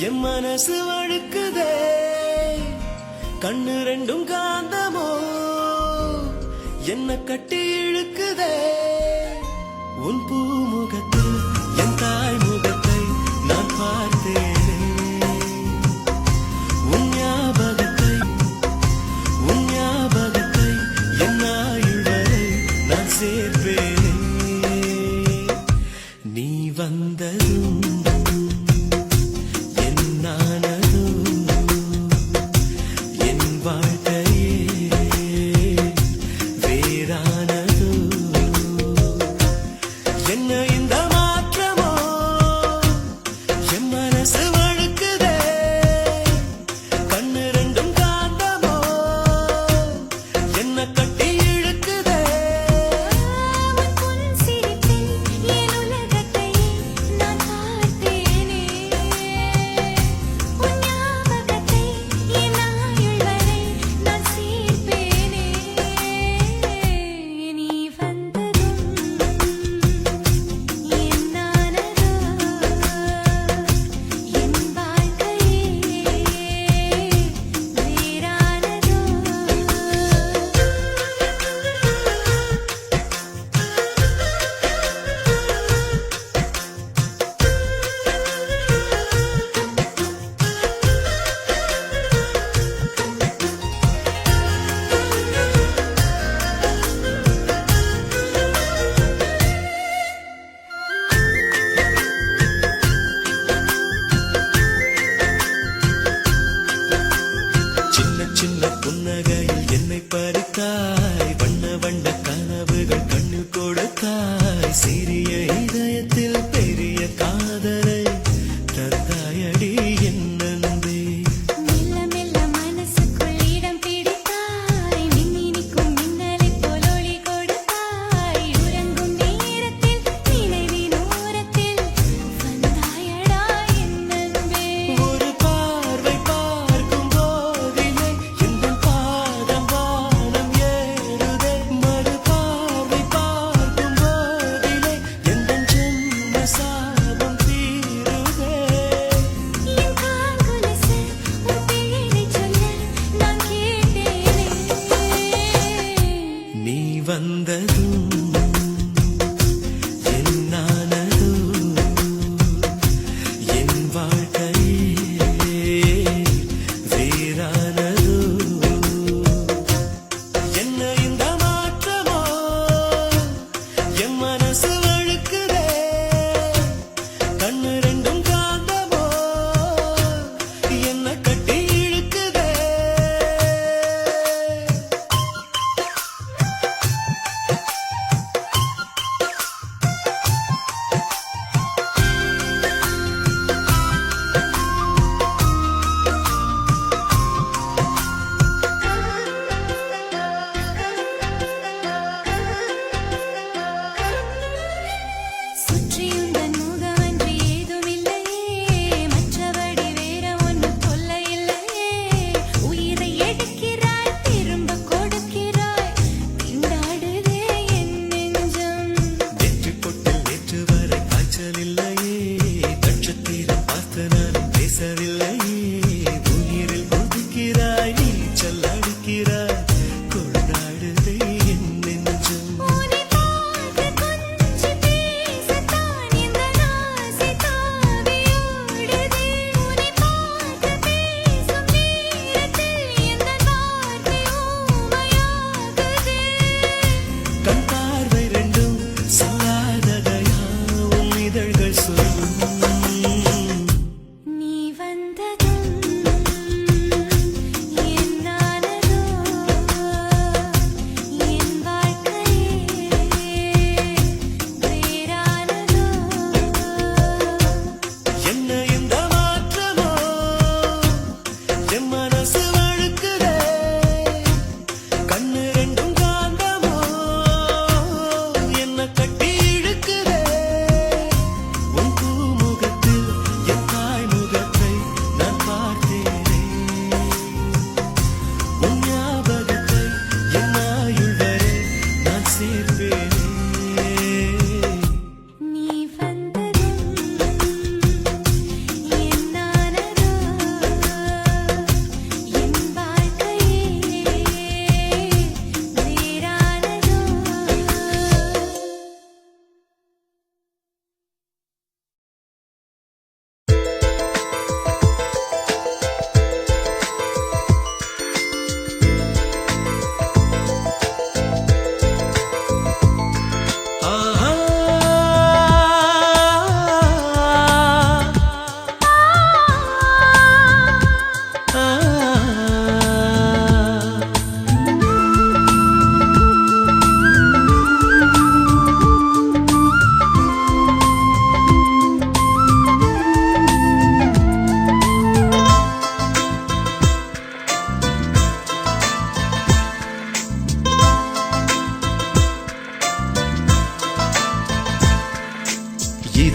என் மனசு வழுக்குதே கண்ணு ரெண்டும் காந்தமோ என்ன கட்டி இழுக்குதே உன் பூமுகத்தில் என் தாய் முகத்தை நான் பார்த்தேனே உன் ஞாபகத்தை என் ஆயுள் வரை நான் சேர்ப்பேனே நீ வந்ததும் பறித்தாய் வண்ண வண்ண கனவுகள் கண்ணில் கொடுத்தாய் சிறிய இதயத்தில் பெரிய காதலை தந்தாயடி என் நன்பே மெல்ல மெல்ல மனசுக்குள் இடம் பிடித்தாய் மின்னினிக்கும் மின்னலை போல் ஒளி கொடுத்தாய் உறங்கும் நேரத்தில் நினைவின் ஓரத்தில் வந்தாயடா என் நன்பே ஒரு பார்வை பார்க்கும் போதிலே என் பாதம் வானம் ஏறி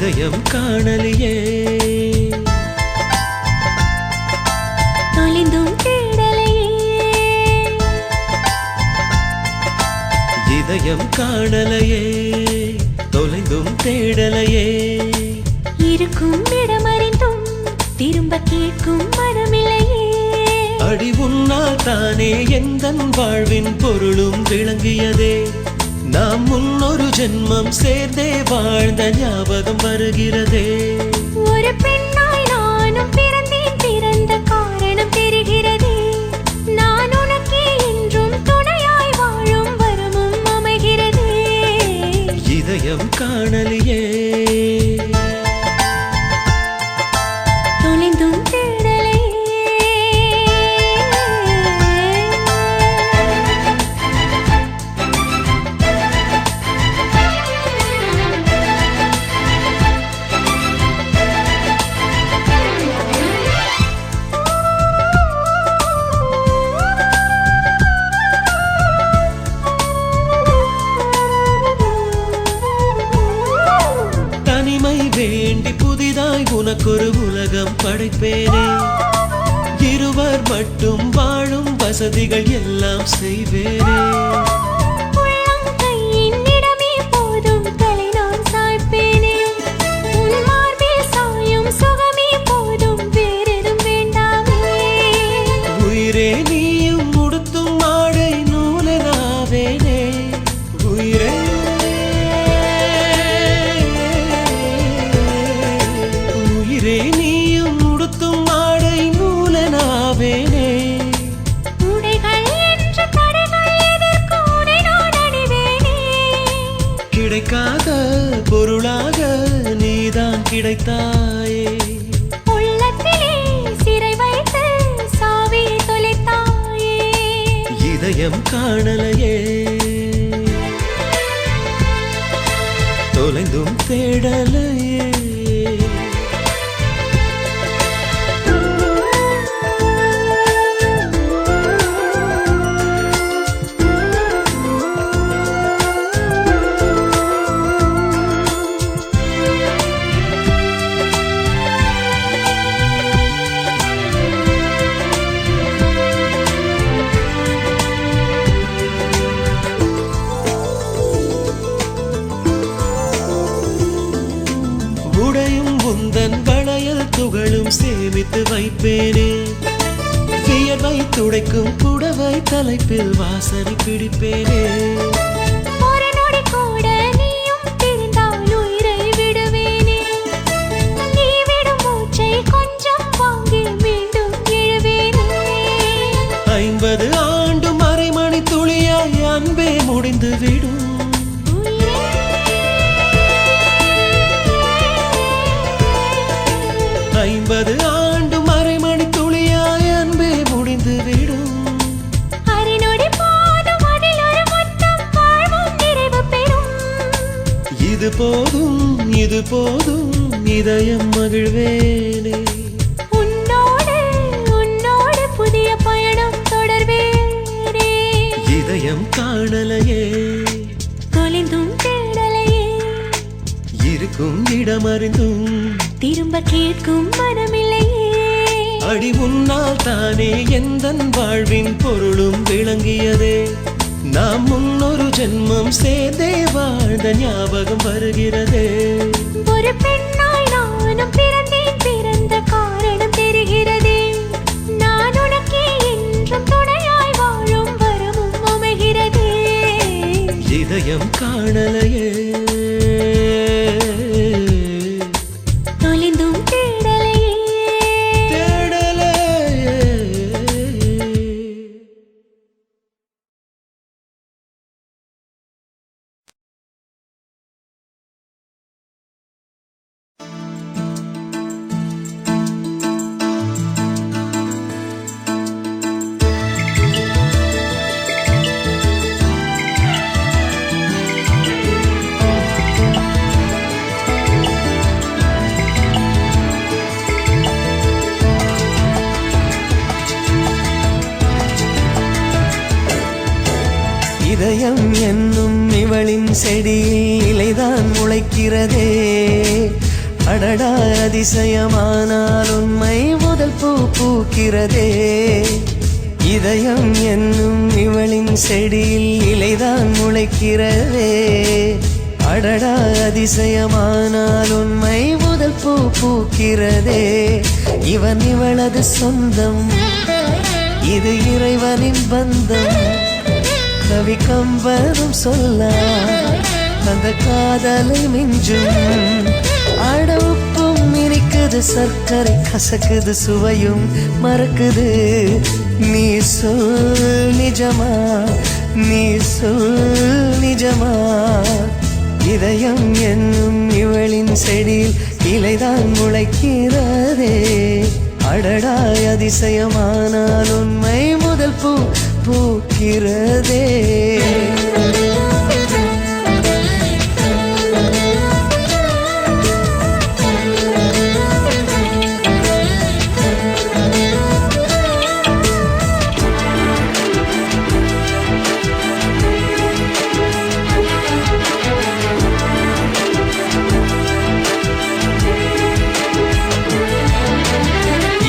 இதயம் காணலையே தொலைந்தும் தேடலையே இதயம் காணலையே தொலைந்தும் தேடலையே இருக்கும் இடமறிந்தும் திரும்ப கேட்கும் மனமில்லையே அடி உன்னால் தானே எந்தன் வாழ்வின் பொருளும் விளங்கியதே நாம் முன்னொரு ஜென்மம் சேர்ந்தே வாழ்ந்த ஞாபகம் வருகிறதே ஒரு பெண்ணாய் நானும் பிறந்தேன் பிறந்த காரணம் தெரிகிறதே நான் உனக்கே என்றும் துணையாய் வாழும் வரமும் அமைகிறதே இதயம் காணலையே தொலைந்தும் தேடலையே தனிமை வேண்டி புதிதாய் உனக்கொரு உலகம் படைப்பேனே இருவர் மட்டும் வாழும் வசதிகள் எல்லாம் செய்வேனே உள்ளங்கையின் இடமே போதும் தலை நான் சாய்ப்பேனே உன் மார்பில் சாயும் சுகமே போதும் வேறெதும் வேண்டாமே உயிரே நீயும் உடுத்தும் ஆடை நூலனாவேனே உயிரே உயிரே நீயும் உடுத்தும் ஆடை நூலனாவேனே உடைகள் என்ற தடைகள் எதற்கு உன்னை நான் அணிவேனே கிடைக்காத பொருளாக நீதான் கிடைத்தாயே உள்ளத்திலே சிறை வைத்து சாவியை தொலைத்தாயே இதயம் காணலையே தொலைந்தும் தேடலையே உடையும் உந்தன் வளையல் துகளும் சேமித்து வைப்பேனே வியர்வை துடைக்கும் புடவை தலைப்பில் வாசனை பிடிப்பேனே ஒரு நொடி கூட நீயும் பிரிந்தால் உயிரை விடுவேனே நீ விடும் மூச்சை கொஞ்சம் வாங்கி மீண்டும் எழுவேனே 50 ஆண்டு மறைமணி துளியாய் அன்பே முடிந்து விடும் 50 ஆண்டு மறைமணி துளியாய் அன்பே முடிந்து விடும் அரைநொடி போதும் அதில் ஒரு முத்தம் வாழ்வும் நிறைவு பெறும் இது போதும் இதயம் மகிழ்வேனே உன்னோடு புதிய பயணம் தொடர்வேனே இதயம் காணலையே தொலைந்தும் தேடலையே இருக்கும் இடமறிந்தும் திரும்ப கேட்கும் மனமில்லையே அடி உன்னால் தானே எந்தன் வாழ்வின் பொருளும் விளங்கியதே நாம் முன்னொரு ஜென்மம் சேர்ந்தே வாழ்ந்த ஞாபகம் வருகிறதே ஒரு பெண்ணாய் நானும் பிறந்தேன் பிறந்த காரணம் தெரிகிறதே நான் உனக்கே என்றும் துணையாய் வாழும் வரமும் அமைகிறதே இதயம் காணலையே தொலைந்தும் தேடலையே தேடலையே இதயம் என்னும் இவளின் செடியில் இலைதான் முளைக்கிறதே அடடா அதிசயமானால் உண்மை முதல் பூ பூக்கிறதே. இதயம் என்னும் இவளின் செடியில் இலைதான் முளைக்கிறதே. அடடா அதிசயமானால் உண்மை முதல் பூ பூக்கிறதே. இவன் இவளது சொந்தம், இது இறைவனின் பந்தம். கவி கம்பரும் சொல்ல அந்த காதலை மிஞ்சும். அட உப்பும் இனிக்குது, சர்க்கரை கசக்குது, சுவையும் மறக்குது. நீ சொல் நிஜமா, நீ சொல் நிஜமா. இதயம் என்னும் இவளின் செடியில் இலைதான் முளைக்கிறதே. அடடா அதிசயமானால் உண்மை முதல் பூ பூக்கிறதே.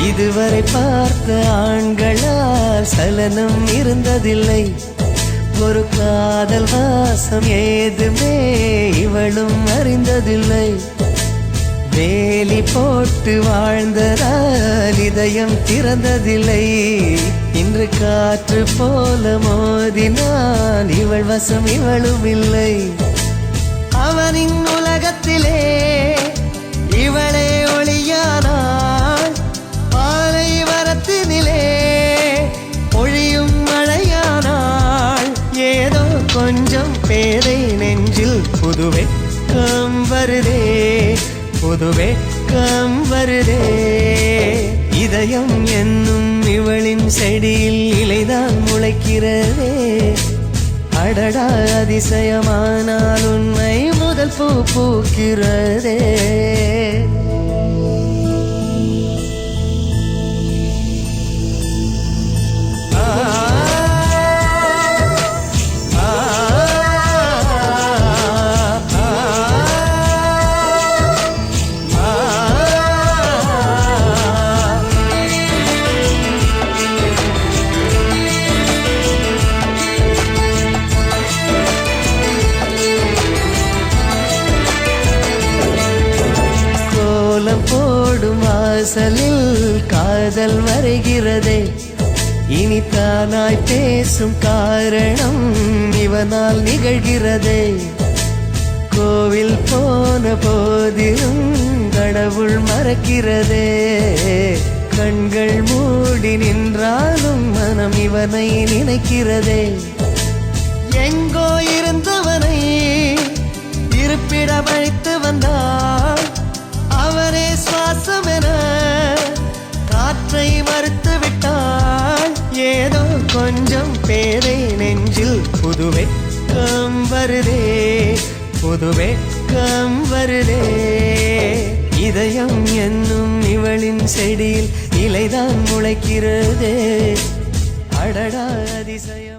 இதுவரை பார்த்த ஆண்களால் சலனம் இருந்ததில்லை. ஒரு காதல் வாசம் ஏதுமே இவளும் அறிந்ததில்லை. வேலி போட்டு வாழ்ந்ததால் இதயம் திறந்ததில்லை. இன்று காற்று போல மோதினான் இவள் வசம் இவளும் இல்லை. அவனின் உலகத்திலே இவளே ஒளியானாள். பாலைவனத்தினிலே ஒழியும் மழையானாள். ஏதோ கொஞ்சம் பேரை நெஞ்சில் புது வெட்கம் வருதே, புது வெட்கம் வருதே. இதயம் என்னும் இவளின் செடியில் இலைதான் முளைக்கிறதே. அடடா அதிசயமானால் உண்மை முதல் பூ பூக்கிறதே. போடும் வாசலில் காதல் வரைகிறதே. இனி தானாய் பேசும் காரணம் இவனால் நிகழ்கிறதே. கோவில் போன போதிலும் கடவுள் மறக்கிறதே. கண்கள் மூடி நின்றாலும் மனம் இவனை நினைக்கிறதே. எங்கோ இருந்தவனை இருப்பிடம் அழைத்து வந்தாள். அவரே சுவாசம் என காற்றை மறுத்து விட்டாள். ஏதோ கொஞ்சம் பேரை நெஞ்சில் புது வெட்கம் வருதே, புது வெட்கம் வருதே. இதயம் என்னும் இவளின் செடியில் இலைதான் முளைக்கிறதே. அடடா அதிசயம்.